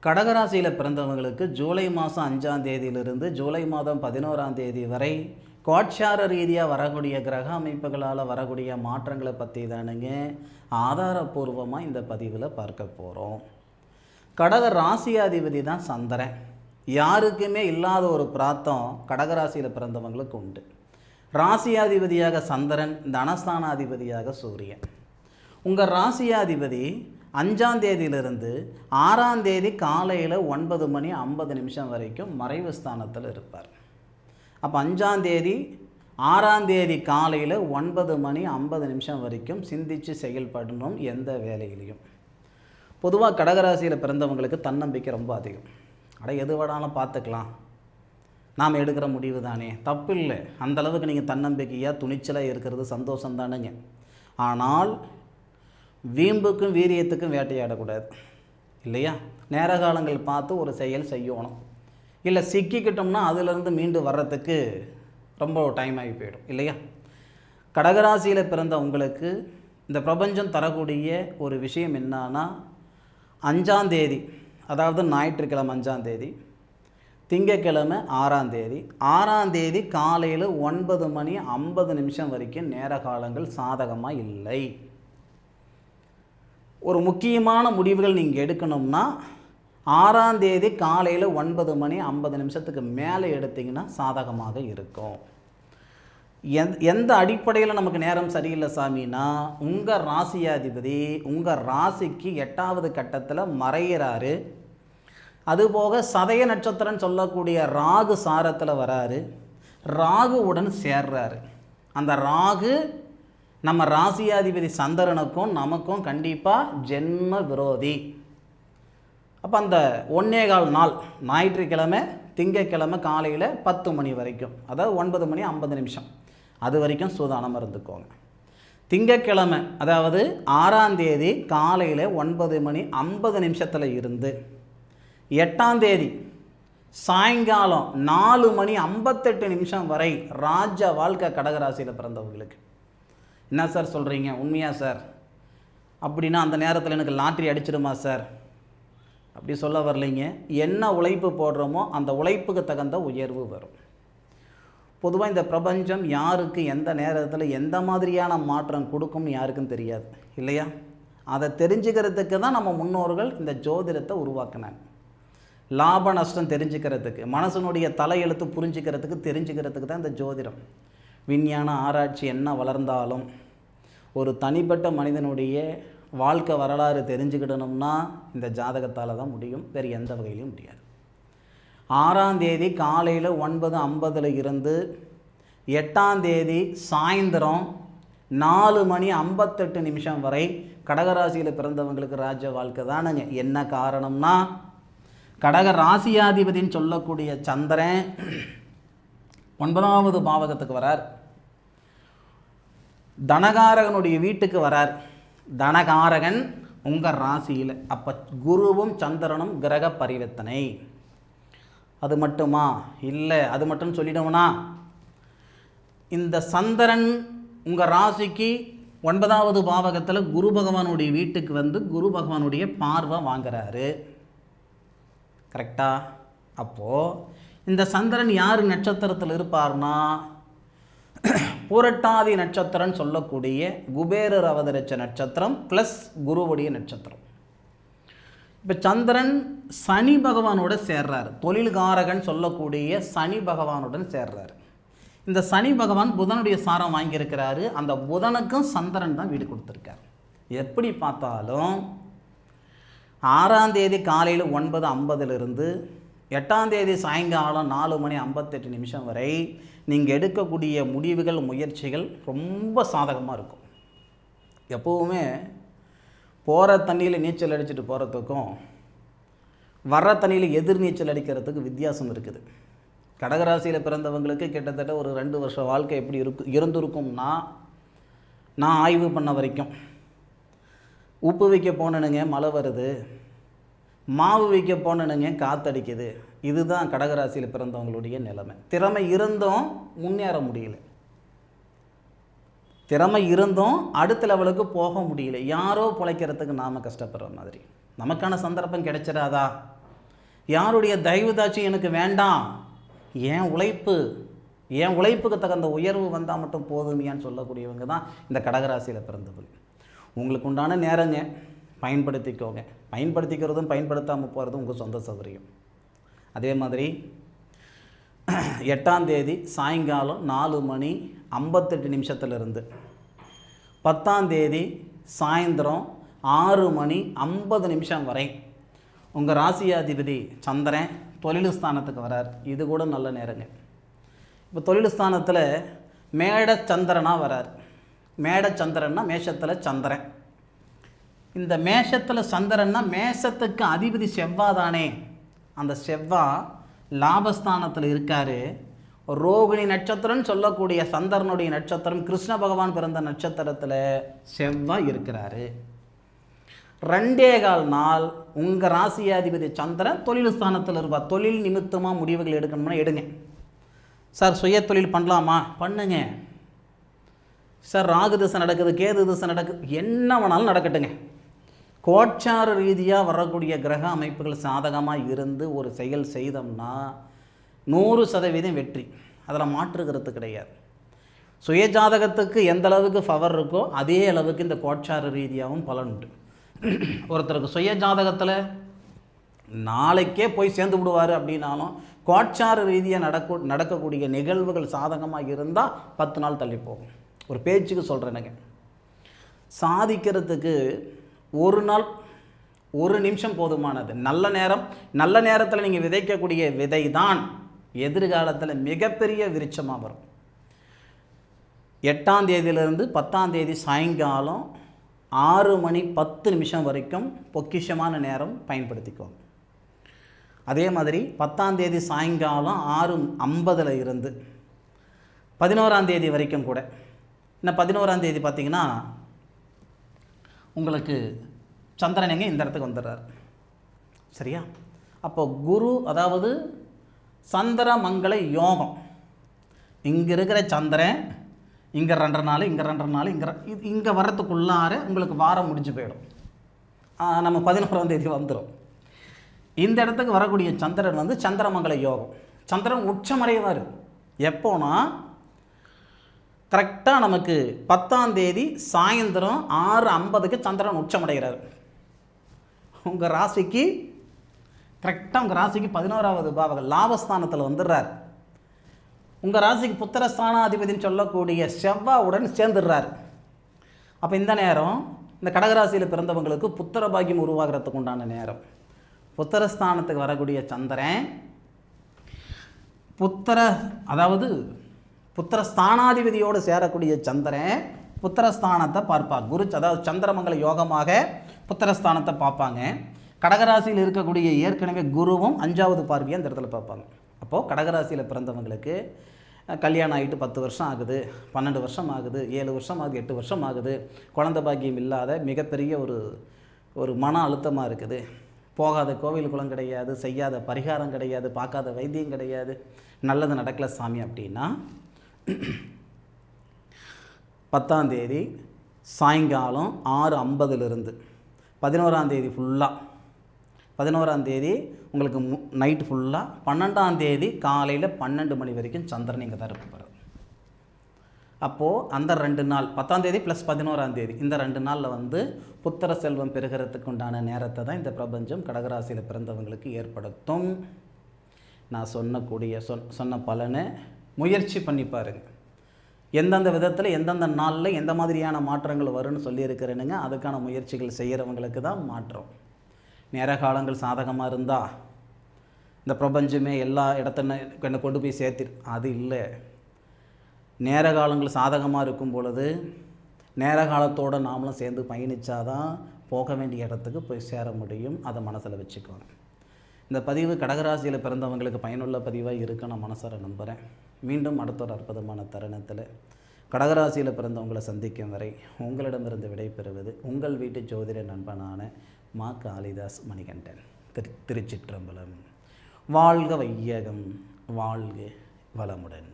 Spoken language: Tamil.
கடகராசியில் பிறந்தவங்களுக்கு ஜூலை மாதம் 5ஆம் தேதியிலிருந்து ஜூலை மாதம் 11ஆம் தேதி வரை கோட்சார ரீதியாக வரக்கூடிய கிரக அமைப்புகளால் வரக்கூடிய மாற்றங்களை பற்றி தானுங்க ஆதாரபூர்வமாக இந்த பதிவில் பார்க்க போகிறோம். கடக ராசியாதிபதி தான் சந்திரன். யாருக்குமே இல்லாத ஒரு பிராத்தம் கடகராசியில் பிறந்தவங்களுக்கு உண்டு. ராசியாதிபதியாக சந்திரன், தனஸ்தானாதிபதியாக சூரியன். உங்கள் ராசியாதிபதி 5ஆம் தேதியிலிருந்து 6ஆம் தேதி காலையில் 9:50 வரைக்கும் மறைவு ஸ்தானத்தில் இருப்பார். அப்போ 5ஆம் தேதி 6ஆம் தேதி காலையில் 9:50 வரைக்கும் சிந்தித்து செயல்படணும் எந்த வேலையிலையும். பொதுவாக கடகராசியில் பிறந்தவங்களுக்கு தன்னம்பிக்கை ரொம்ப அதிகம். எது வேணாலும் பார்த்துக்கலாம், நாம் எடுக்கிற முடிவு தானே, தப்பு இல்லை. அந்தளவுக்கு நீங்கள் தன்னம்பிக்கையாக துணிச்சலாக இருக்கிறது சந்தோஷம் தானுங்க. ஆனால் வீம்புக்கும் வீரியத்துக்கும் வேட்டையாடக்கூடாது இல்லையா? நேர காலங்கள் பார்த்து ஒரு செயல் செய்யணும். இல்லை சிக்கிக்கிட்டோம்னா அதிலிருந்து மீண்டு வர்றதுக்கு ரொம்ப டைம் ஆகி போயிடும் இல்லையா? கடகராசியில் பிறந்த உங்களுக்கு இந்த பிரபஞ்சம் தரக்கூடிய ஒரு விஷயம் என்னன்னா, 5ஆம் தேதி, அதாவது ஞாயிற்றுக்கிழமை 5ஆம் தேதி, திங்கக்கிழமை 6ஆம் தேதி, 6ஆம் தேதி காலையில் 9:50 வரைக்கும் நேர காலங்கள் சாதகமாக இல்லை. ஒரு முக்கியமான முடிவுகள் நீங்கள் எடுக்கணும்னா 6ஆம் தேதி காலையில் 9:50 மேலே எடுத்திங்கன்னா சாதகமாக இருக்கும். எந்த அடிப்படையில் நமக்கு நேரம் சரியில்லை சாமின்னா, உங்கள் ராசியாதிபதி உங்கள் ராசிக்கு 8வது கட்டத்தில் மறையிறாரு. அதுபோக சதய நட்சத்திரம் சொல்லக்கூடிய ராகு சாரத்தில் வராரு. ராகுவுடன் சேர்றாரு. அந்த ராகு நம்ம ராசியாதிபதி சந்திரனுக்கும் நமக்கும் கண்டிப்பாக ஜென்ம விரோதி. அப்போ அந்த 1.25 நாள் ஞாயிற்றுக்கிழமை திங்கக்கிழமை காலையில் 10 மணி வரைக்கும், அதாவது 9:50 அது வரைக்கும் சூதானமாக இருந்துக்கோங்க. திங்கக்கிழமை அதாவது 6ஆம் தேதி காலையில் 9:50 இருந்து 8ஆம் தேதி சாயங்காலம் 4:58 வரை ராஜ வாழ்க்கை கடகராசியில் பிறந்தவங்களுக்கு. என்ன சார் சொல்கிறீங்க, உண்மையா சார்? அப்படின்னா அந்த நேரத்தில் எனக்கு லாட்ரி அடிச்சிடுமா சார்? அப்படி சொல்ல வரலைங்க. என்ன உழைப்பு போடுறோமோ அந்த உழைப்புக்கு தகுந்த உயர்வு வரும். பொதுவாக இந்த பிரபஞ்சம் யாருக்கு எந்த நேரத்தில் எந்த மாதிரியான மாற்றம் கொடுக்கும்னு யாருக்கும் தெரியாது இல்லையா? அதை தெரிஞ்சுக்கிறதுக்கு தான் நம்ம முன்னோர்கள் இந்த ஜோதிடத்தை உருவாக்கினாங்க. லாப நஷ்டம் தெரிஞ்சுக்கிறதுக்கு, மனசனுடைய தலையெழுத்து தெரிஞ்சுக்கிறதுக்கு தான் இந்த ஜோதிடம். விஞ்ஞான ஆராய்ச்சி என்ன வளர்ந்தாலும் ஒரு தனிப்பட்ட மனிதனுடைய வாழ்க்கை வரலாறு தெரிஞ்சுக்கிடணும்னா இந்த ஜாதகத்தால் தான் முடியும், வேறு எந்த வகையிலையும் முடியாது. 6ஆம் தேதி காலையில் 9:50 இருந்து 8ஆம் தேதி சாயந்தரம் 4:58 வரை கடகராசியில் பிறந்தவங்களுக்கு ராஜ வாழ்க்கை தானுங்க. என்ன காரணம்னா, கடக ராசியாதிபதின்னு சொல்லக்கூடிய சந்திரன் 9வது பாவகத்துக்கு வரார். தனகாரகனுடைய வீட்டுக்கு வரார். தனகாரகன் உங்கள் ராசியில். அப்போ குருவும் சந்திரனும் கிரக பரிவர்த்தனை. அது மட்டுமா? இல்லை, அது மட்டும் சொல்லிடுவோம்னா, இந்த சந்திரன் உங்கள் ராசிக்கு 9வது பாவகத்தில் குரு பகவானுடைய வீட்டுக்கு வந்து குரு பகவானுடைய பார்வை வாங்குறாரு. கரெக்டா? அப்போது இந்த சந்திரன் யார் நட்சத்திரத்தில் இருப்பார்னா, புரட்டாதி நட்சத்திரம் சொல்லக்கூடிய குபேரர் அவதரிச்ச நட்சத்திரம் ப்ளஸ் குருவுடைய நட்சத்திரம். இப்போ சந்திரன் சனி பகவானோட சேர்றாரு. தொழில்காரகன் சொல்லக்கூடிய சனி பகவானுடன் சேர்றாரு. இந்த சனி பகவான் புதனுடைய சாரம் வாங்கியிருக்கிறாரு. அந்த புதனுக்கும் சந்திரன் தான் வீடு கொடுத்துருக்காரு. எப்படி பார்த்தாலும் 6ஆம் தேதி காலையில் 9:50 இருந்து 8ஆம் தேதி சாயங்காலம் 4:58 வரை நீங்கள் எடுக்கக்கூடிய முடிவுகள், முயற்சிகள் ரொம்ப சாதகமாக இருக்கும். எப்போவுமே போகிற தண்ணியில் நீச்சல் அடிச்சுட்டு போகிறதுக்கும் வர்ற தண்ணியில் எதிர் நீச்சல் அடிக்கிறதுக்கு வித்தியாசம் இருக்குது. கடகராசியில் பிறந்தவங்களுக்கு கிட்டத்தட்ட ஒரு 2 வருஷ வாழ்க்கை எப்படி இருந்திருக்கும்னா, நான் ஆய்வு பண்ண வரைக்கும் உப்பு வைக்க போனனுங்க மழை வருது, மாவு வைக்க போனனுங்க காற்றடிக்குது. இதுதான் கடகராசியில் பிறந்தவங்களுடைய நிலைமை. திறமை இருந்தும் முன்னேற முடியல, திறமை இருந்தும் அடுத்த லெவலுக்கு போக முடியல. யாரோ பிழைக்கிறதுக்கு நாம் கஷ்டப்படுற மாதிரி. நமக்கான சந்தர்ப்பம் கிடைச்சிடாதா? யாருடைய தயவுதாட்சி எனக்கு வேண்டாம், என் உழைப்புக்கு தகுந்த உயர்வு வந்தால் மட்டும் போதுமையான்னு சொல்லக்கூடியவங்க தான் இந்த கடகராசியில் பிறந்தவங்க. உங்களுக்கு உண்டான நேரங்க, பயன்படுத்திக்கோங்க. பயன்படுத்திக்கிறதும் பயன்படுத்தாமல் போகிறதும் உங்கள் சொந்த சௌகரியம். அதே மாதிரி 8ஆம் தேதி சாயங்காலம் 4:58 10ஆம் தேதி சாயந்தரம் 6:50 வரை உங்கள் ராசியாதிபதி சந்திரன் தொழில் ஸ்தானத்துக்கு வரார். இது கூட நல்ல நேரங்க. இப்போ தொழில் ஸ்தானத்தில் மேடச்சந்திரனாக வரார். மேடச்சந்திரன்னா மேஷத்தில் சந்திரன். இந்த மேஷத்தில் சந்திரன்னா மேஷத்துக்கு அதிபதி செவ்வாய் தானே. அந்த செவ்வாய் லாபஸ்தானத்தில் இருக்கார். ரோகிணி நட்சத்திரம்னு சொல்லக்கூடிய சந்திரனுடைய நட்சத்திரம், கிருஷ்ண பகவான் பிறந்த நட்சத்திரத்தில் செவ்வாய் இருக்கிறாரு. 2.25 நாள் உங்கள் ராசியாதிபதி சந்திரன் தொழில் ஸ்தானத்தில் இருப்பார். தொழில் நிமித்தமாக முடிவுகள் எடுக்கணும்னா எடுங்க. சார் சுய தொழில் பண்ணலாமா? பண்ணுங்க. சார் ராகு திசை நடக்குது, கேது திசை நடக்குது, என்ன வேணாலும் நடக்கட்டுங்க. கோட்சார ரீதியாக வரக்கூடிய கிரக அமைப்புகள் சாதகமாக இருந்து ஒரு செயல் செய்தோம்னா 100% வெற்றி. அதில் மாற்றுகிறது கிடையாது. சுயஜாதகத்துக்கு எந்த அளவுக்கு பவர் இருக்கோ அதே அளவுக்கு இந்த கோட்சார ரீதியாகவும் பலன் உண்டு. ஒருத்தருக்கு சுயஜாதகத்தில் நாளைக்கே போய் சேர்ந்து விடுவார் அப்படின்னாலும் கோட்சார ரீதியாக நடக்கக்கூடிய நிகழ்வுகள் சாதகமாக இருந்தால் 10 நாள் தள்ளி போகும். ஒரு பேச்சுக்கு சொல்கிறேனுங்க, சாதிக்கிறதுக்கு ஒரு நாள் 1 நிமிஷம் போதுமானது. நல்ல நேரத்தில் நீங்கள் விதைக்கக்கூடிய விதை தான் எதிர்காலத்தில் மிகப்பெரிய விருட்சமாக வரும். 8ஆம் தேதியிலிருந்து 10ஆம் தேதி சாயங்காலம் 6:10 வரைக்கும் பொக்கிஷமான நேரம் பயன்படுத்திக்குவோம். அதே மாதிரி 10ஆம் தேதி சாயங்காலம் 6:50 இருந்து 11ஆம் தேதி வரைக்கும் கூட. இன்னும் 11ஆம் தேதி பார்த்திங்கன்னா உங்களுக்கு சந்திரன் எங்கே இந்த இடத்துக்கு வந்துடுறார். சரியா? அப்போ குரு, அதாவது சந்திரமங்கல யோகம். இங்கே இருக்கிற சந்திரன் இங்கே 2 நாள், இங்கே 2 நாள், இங்கே வர்றதுக்குள்ளார உங்களுக்கு வாரம் முடிஞ்சு போயிடும். நம்ம 11ஆம் தேதி வந்துடும். இந்த இடத்துக்கு வரக்கூடிய சந்திரன் வந்து சந்திரமங்கல யோகம். சந்திரன் உச்சமடைவார் எப்போனா கரெக்டாக நமக்கு 10ஆம் தேதி சாயந்தரம் 6:50 சந்திரன் உச்சமடைகிறார். உங்கள் ராசிக்கு கரெக்டாக உங்கள் ராசிக்கு 11ஆவது பாவகம் லாபஸ்தானத்தில் வந்துடுறார். உங்கள் ராசிக்கு புத்திரஸ்தானாதிபதினு சொல்லக்கூடிய செவ்வாயுடன் சேர்ந்துடுறார். அப்போ இந்த நேரம் இந்த கடகராசியில் பிறந்தவங்களுக்கு புத்திர பாக்கியம் உருவாகிறதுக்கு உண்டான நேரம். புத்திரஸ்தானத்துக்கு வரக்கூடிய சந்திரன் புத்திரஸ்தானாதிபதியோடு சேரக்கூடிய சந்திரன் புத்திரஸ்தானத்தை பார்ப்பார். குரு, அதாவது சந்திரமங்கல யோகமாக புத்திரஸ்தானத்தை பார்ப்பாங்க. கடகராசியில் இருக்கக்கூடிய ஏற்கனவே குருவும் 5வது பார்வையாக அந்த இடத்துல பார்ப்பாங்க. அப்போது கடகராசியில் பிறந்தவங்களுக்கு கல்யாணம் ஆகிட்டு 10 வருஷம் ஆகுது, 12 வருஷம் ஆகுது, 7 வருஷம் ஆகுது, 8 வருஷம் ஆகுது, குழந்தை பாக்கியம் இல்லாத மிகப்பெரிய ஒரு மன அழுத்தமாக இருக்குது. போகாத கோவில் குளம் கிடையாது, செய்யாத பரிகாரம் கிடையாது, பார்க்காத வைத்தியம் கிடையாது, நல்லது நடக்கல சாமி அப்படின்னா 10ஆம் தேதி சாயங்காலம் 6:50 11ஆம் தேதி ஃபுல்லாக, 11ஆம் தேதி உங்களுக்கு நைட்டு ஃபுல்லாக, 12ஆம் தேதி காலையில் 12 மணி வரைக்கும் சந்திரன் இங்கே தான் இருப்பார். அப்போது அந்த 2 நாள் 10ஆம் தேதி ப்ளஸ் 11ஆம் தேதி இந்த 2 நாளில் வந்து புத்திர செல்வம் பெறுகிறதுக்கு உண்டான நேரத்தை தான் இந்த பிரபஞ்சம் கடகராசியில் பிறந்தவங்களுக்கு ஏற்படுத்தும். நான் சொன்ன பலனை முயற்சி பண்ணி பாருங்கள். எந்தெந்த விதத்தில் எந்தெந்த நாளில் எந்த மாதிரியான மாற்றங்கள் வரும்னு சொல்லியிருக்கிறேனுங்க. அதுக்கான முயற்சிகள் செய்கிறவங்களுக்கு தான் மாற்றம். நேர காலங்கள் சாதகமாக இருந்தால் இந்த பிரபஞ்சமே எல்லா இடத்தையும் கொண்டு போய் சேர்த்திரு, அது இல்லை. நேர காலங்கள் சாதகமாக இருக்கும் பொழுது நேர காலத்தோடு நாமளும் சேர்ந்து பயணித்தாதான் போக வேண்டிய இடத்துக்கு போய் சேர முடியும். அதை மனசில் வச்சுக்கோங்க. இந்த பதிவு கடகராசியில் பிறந்தவங்களுக்கு பயனுள்ள பதிவாக இருக்குன்னு நான் மனசார நம்புகிறேன். மீண்டும் அடுத்த ஒரு அற்புதமான தருணத்தில் கடகராசியில் பிறந்தவங்களை சந்திக்கும் வரை உங்களிடமிருந்து விடைபெறுவது உங்கள் வீட்டு ஜோதிட நண்பனான மா. காளிதாஸ் மணிகண்டன். திருச்சிற்றம்பலம். வாழ்க வையகம், வாழ்க வளமுடன்.